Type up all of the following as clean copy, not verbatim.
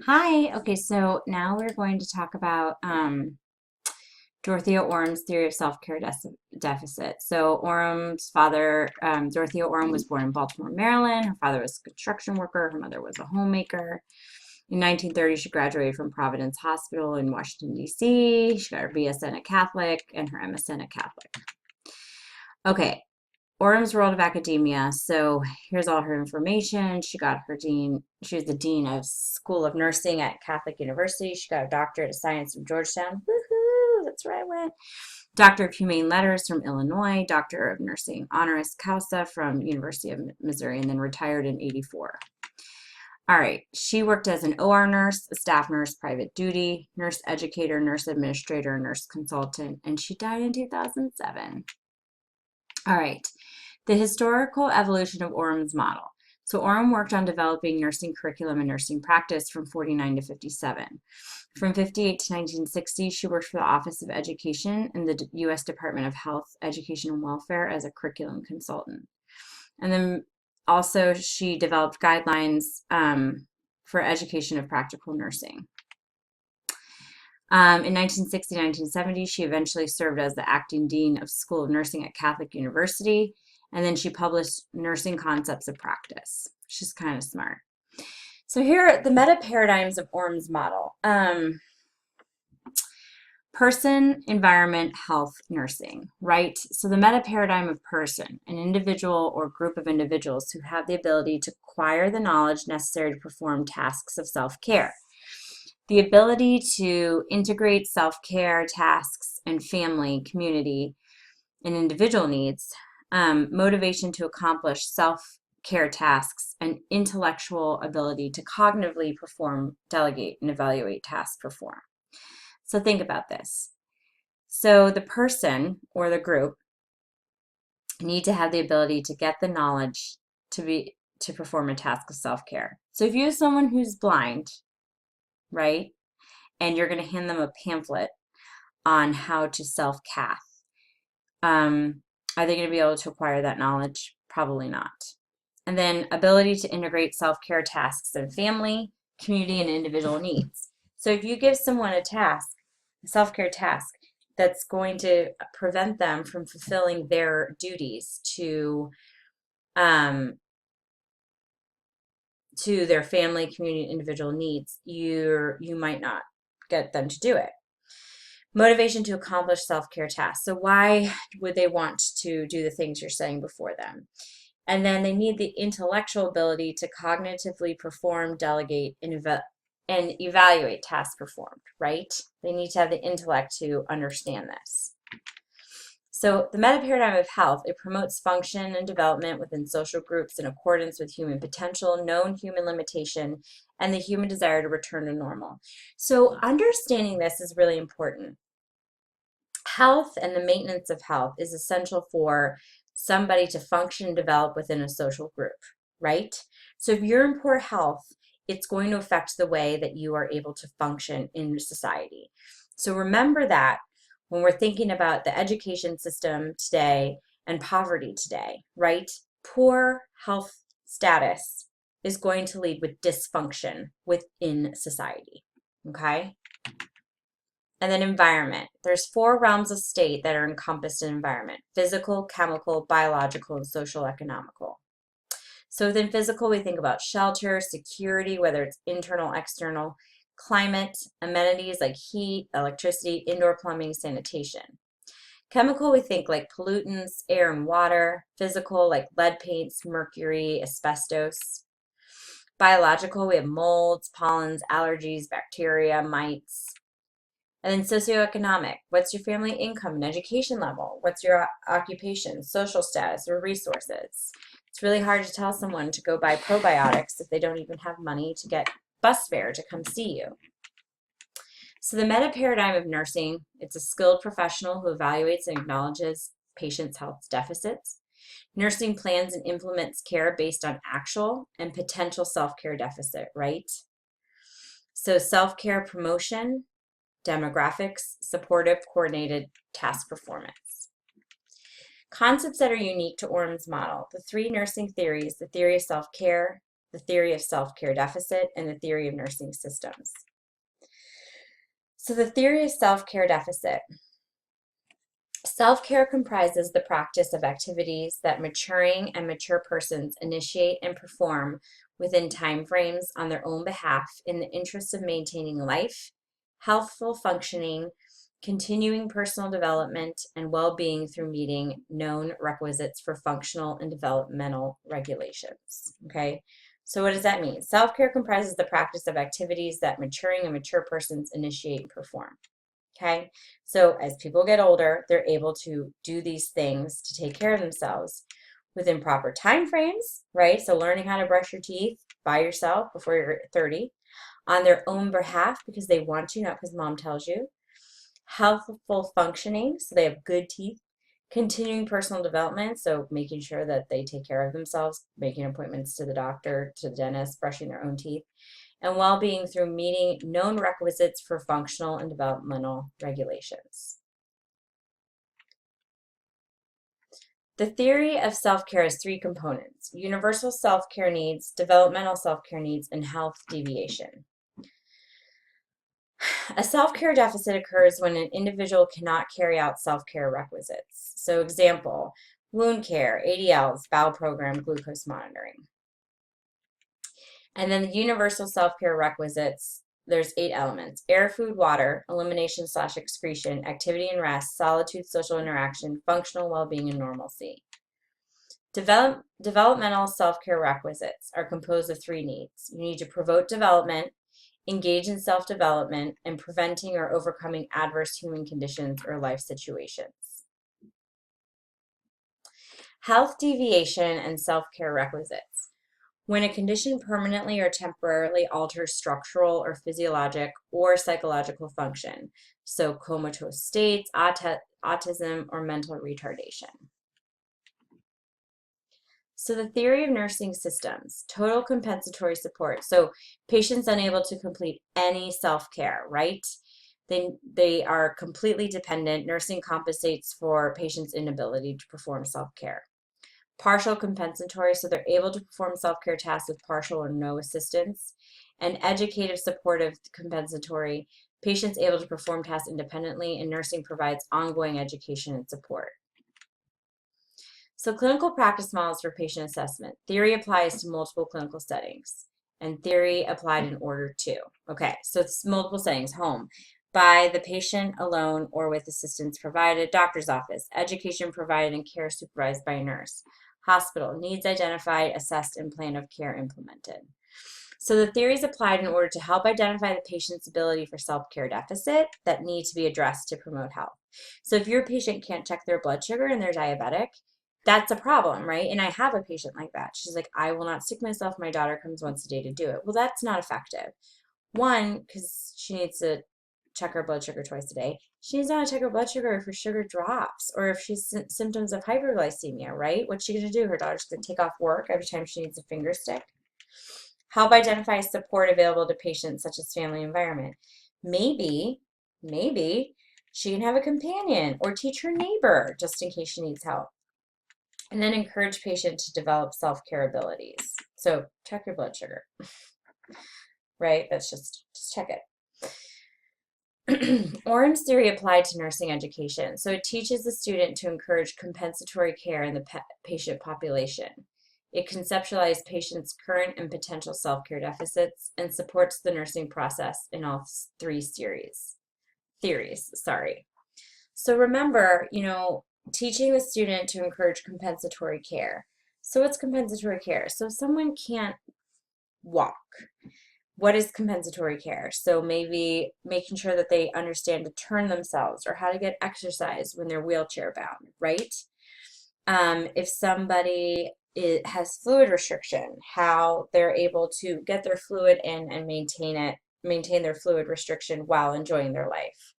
Hi. Okay, so now we're going to talk about Dorothea Orum's theory of self-care deficit. So Orum's father, Dorothea Orum, was born in Baltimore, Maryland. Her father was a construction worker. Her mother was a homemaker. In 1930, she graduated from Providence Hospital in Washington, D.C. She got her BSN at Catholic and her MSN at Catholic. Okay, Orum's world of academia. So here's all her information. She got her dean. She was the dean of School of Nursing at Catholic University. She got a doctorate of science from Georgetown. Woohoo! That's where I went. Doctor of Humane Letters from Illinois. Doctor of Nursing honoris causa from University of Missouri, and then retired in '84. All right. She worked as an OR nurse, a staff nurse, private duty, nurse educator, nurse administrator, nurse consultant, and she died in 2007. All right. The historical evolution of Orum's model. So Orum worked on developing nursing curriculum and nursing practice from 49 to 57. From 58 to 1960, she worked for the Office of Education in the U.S. Department of Health, Education, and Welfare as a curriculum consultant. And then also she developed guidelines for education of practical nursing. In 1960-1970, she eventually served as the acting dean of School of Nursing at Catholic University, and then she published Nursing Concepts of Practice. She's kind of smart. So here are the meta paradigms of Orum's model. Person, environment, health, nursing, right? So the meta paradigm of person, an individual or group of individuals who have the ability to acquire the knowledge necessary to perform tasks of self-care. The ability to integrate self-care tasks and family, community, and individual needs, motivation to accomplish self-care tasks, and intellectual ability to cognitively perform, delegate, and evaluate tasks performed. So think about this. So the person or the group need to have the ability to get the knowledge to perform a task of self-care. So if you have someone who's blind, right, and you're going to hand them a pamphlet on how to self-cath, are they going to be able to acquire that knowledge? Probably not. And then ability to integrate self-care tasks and family, community, and individual needs. So if you give someone a task, a self-care task, that's going to prevent them from fulfilling their duties to their family, community, individual needs, you might not get them to do it. Motivation to accomplish self-care tasks. So why would they want to do the things you're saying before them? And then they need the intellectual ability to cognitively perform, delegate, and evaluate tasks performed, right? They need to have the intellect to understand this. So the meta paradigm of health, it promotes function and development within social groups in accordance with human potential, known human limitation, and the human desire to return to normal. So understanding this is really important. Health and the maintenance of health is essential for somebody to function and develop within a social group, right? So if you're in poor health, it's going to affect the way that you are able to function in society. So remember that when we're thinking about the education system today and poverty today, right? Poor health status is going to lead with dysfunction within society, okay? And then environment. There's 4 realms of state that are encompassed in environment: physical, chemical, biological, and social economical. So within physical, we think about shelter, security, whether it's internal, external, climate, amenities like heat, electricity, indoor plumbing, sanitation. Chemical, we think like pollutants, air and water. Physical, like lead paints, mercury, asbestos. Biological, we have molds, pollens, allergies, bacteria, mites. And then socioeconomic, what's your family income and education level? What's your occupation, social status, or resources? It's really hard to tell someone to go buy probiotics if they don't even have money to get bus fare to come see you. So the meta paradigm of nursing, it's a skilled professional who evaluates and acknowledges patients' health deficits. Nursing plans and implements care based on actual and potential self-care deficit, right? So self-care promotion, demographics, supportive, coordinated task performance. Concepts that are unique to Orum's model: the 3 nursing theories, the theory of self-care, the theory of self-care deficit, and the theory of nursing systems. So the theory of self-care deficit. Self-care comprises the practice of activities that maturing and mature persons initiate and perform within time frames on their own behalf in the interest of maintaining life, healthful functioning, continuing personal development, and well-being through meeting known requisites for functional and developmental regulations. Okay, so what does that mean? Self-care comprises the practice of activities that maturing and mature persons initiate and perform. Okay, so as people get older, they're able to do these things to take care of themselves within proper time frames, right? So learning how to brush your teeth by yourself before you're 30 on their own behalf because they want to, not because mom tells you. Healthful functioning, so they have good teeth. Continuing personal development, so making sure that they take care of themselves, making appointments to the doctor, to the dentist, brushing their own teeth. And well-being through meeting known requisites for functional and developmental regulations. The theory of self-care has three components: universal self-care needs, developmental self-care needs, and health deviation. A self-care deficit occurs when an individual cannot carry out self-care requisites. So example, wound care, ADLs, bowel program, glucose monitoring. And then the universal self-care requisites, there's 8 elements: air, food, water, elimination/excretion, activity and rest, solitude, social interaction, functional well-being, and normalcy. Developmental self-care requisites are composed of 3 needs. You need to promote development, engage in self-development, and preventing or overcoming adverse human conditions or life situations. Health deviation and self-care requisites. When a condition permanently or temporarily alters structural or physiologic or psychological function, so comatose states, autism, or mental retardation. So the theory of nursing systems, total compensatory support. So patients unable to complete any self-care, right? They are completely dependent. Nursing compensates for patients' inability to perform self-care. Partial compensatory, so they're able to perform self-care tasks with partial or no assistance. And educative supportive compensatory, patients able to perform tasks independently, and nursing provides ongoing education and support. So clinical practice models for patient assessment. Theory applies to multiple clinical settings, and theory applied in order to. Okay, so it's multiple settings: home, by the patient alone or with assistance provided; doctor's office, education provided and care supervised by a nurse; hospital, needs identified, assessed, and plan of care implemented. So the theory is applied in order to help identify the patient's ability for self-care deficit that need to be addressed to promote health. So if your patient can't check their blood sugar and they're diabetic, that's a problem, right? And I have a patient like that. She's like, I will not stick myself. My daughter comes once a day to do it. Well, that's not effective. One, because she needs to check her blood sugar twice a day. She needs not to check her blood sugar if her sugar drops or if she's symptoms of hyperglycemia, right? What's she going to do? Her daughter's going to take off work every time she needs a finger stick. Help identify support available to patients such as family environment. Maybe she can have a companion or teach her neighbor just in case she needs help. And then encourage patient to develop self-care abilities. So check your blood sugar, right? That's just check it. Orm's theory applied to nursing education. So it teaches the student to encourage compensatory care in the patient population. It conceptualizes patients' current and potential self-care deficits and supports the nursing process in all 3 theories. So remember, teaching the student to encourage compensatory care. So what's compensatory care? So if someone can't walk, what is compensatory care? So maybe making sure that they understand to turn themselves or how to get exercise when they're wheelchair bound, right? If somebody has fluid restriction, how they're able to get their fluid in and maintain their fluid restriction while enjoying their life.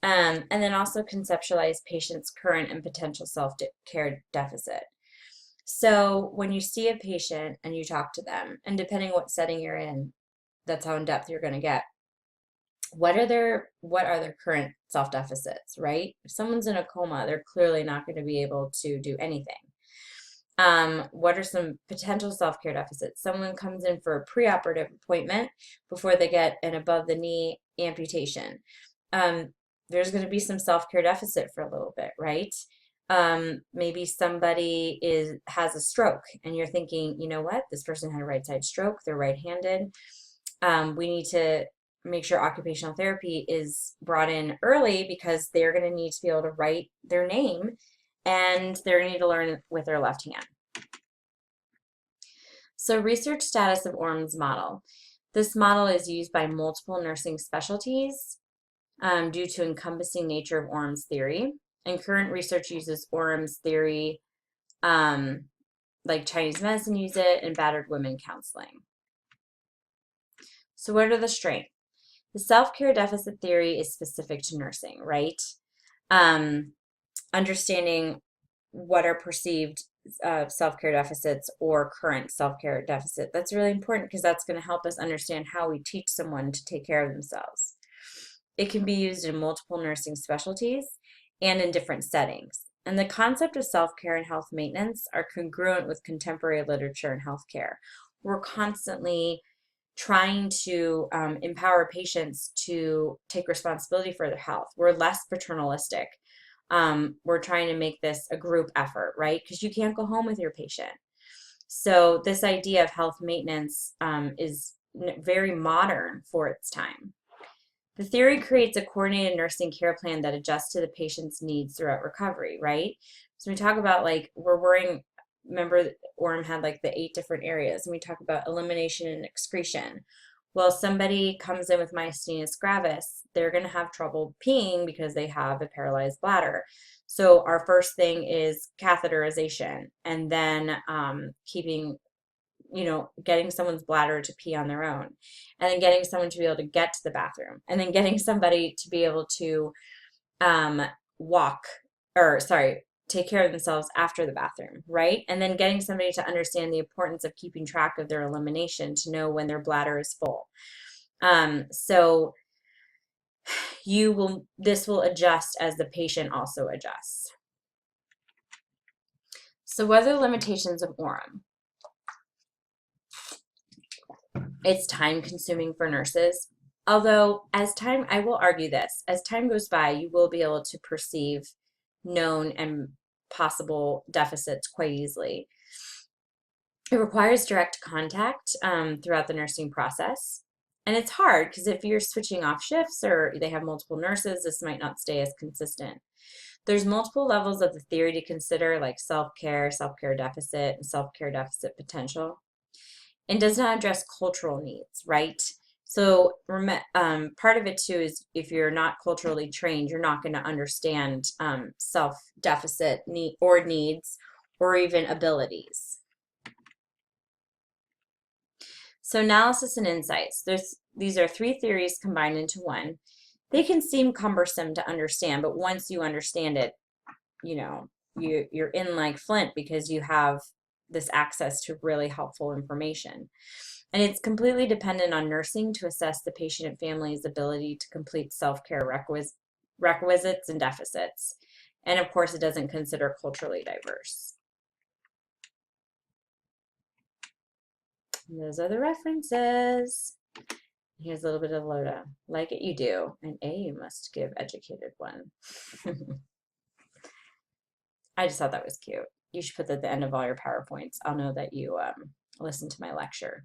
And then also conceptualize patients' current and potential self-care deficit. So when you see a patient and you talk to them, and depending what setting you're in, that's how in depth you're going to get. What are their current self-deficits, right? If someone's in a coma, they're clearly not going to be able to do anything. What are some potential self-care deficits? Someone comes in for a preoperative appointment before they get an above-the-knee amputation. There's going to be some self-care deficit for a little bit, right? Maybe somebody has a stroke and you're thinking, you know what, this person had a right side stroke, they're right-handed. We need to make sure occupational therapy is brought in early because they're going to need to be able to write their name and they're going to need to learn with their left hand. So research status of Orm's model. This model is used by multiple nursing specialties due to encompassing nature of Orm's theory. And current research uses Orm's theory, like Chinese medicine use it, and battered women counseling. So what are the strengths? The self-care deficit theory is specific to nursing, right? Understanding what are perceived self-care deficits or current self-care deficit. That's really important because that's going to help us understand how we teach someone to take care of themselves. It can be used in multiple nursing specialties and in different settings. And the concept of self-care and health maintenance are congruent with contemporary literature in healthcare. We're constantly trying to empower patients to take responsibility for their health. We're less paternalistic. We're trying to make this a group effort, right? Because you can't go home with your patient. So this idea of health maintenance is very modern for its time. The theory creates a coordinated nursing care plan that adjusts to the patient's needs throughout recovery, right? So we talk about like we're worrying, remember Orm had like the 8 different areas, and we talk about elimination and excretion. Well, somebody comes in with myasthenia gravis, they're going to have trouble peeing because they have a paralyzed bladder. So our first thing is catheterization, and then getting someone's bladder to pee on their own, and then getting someone to be able to get to the bathroom, and then getting somebody to be able to take care of themselves after the bathroom, right? And then getting somebody to understand the importance of keeping track of their elimination to know when their bladder is full. So this will adjust as the patient also adjusts. So what are the limitations of Orm? It's time consuming for nurses. Although I will argue this, as time goes by, you will be able to perceive known and possible deficits quite easily. It requires direct contact throughout the nursing process. And it's hard because if you're switching off shifts or they have multiple nurses, this might not stay as consistent. There's multiple levels of the theory to consider, like self-care, self-care deficit, and self-care deficit potential. And does not address cultural needs, right? So part of it too is if you're not culturally trained, you're not going to understand self-deficit needs or even abilities. So analysis and insights. These are 3 theories combined into one. They can seem cumbersome to understand, but once you understand it, you're in like Flint because you have this access to really helpful information. And it's completely dependent on nursing to assess the patient and family's ability to complete self-care requisites and deficits. And of course, it doesn't consider culturally diverse. And those are the references. Here's a little bit of Loda. Like it, you do. An A you must give educated one. I just thought that was cute. You should put that at the end of all your PowerPoints. I'll know that you listened to my lecture.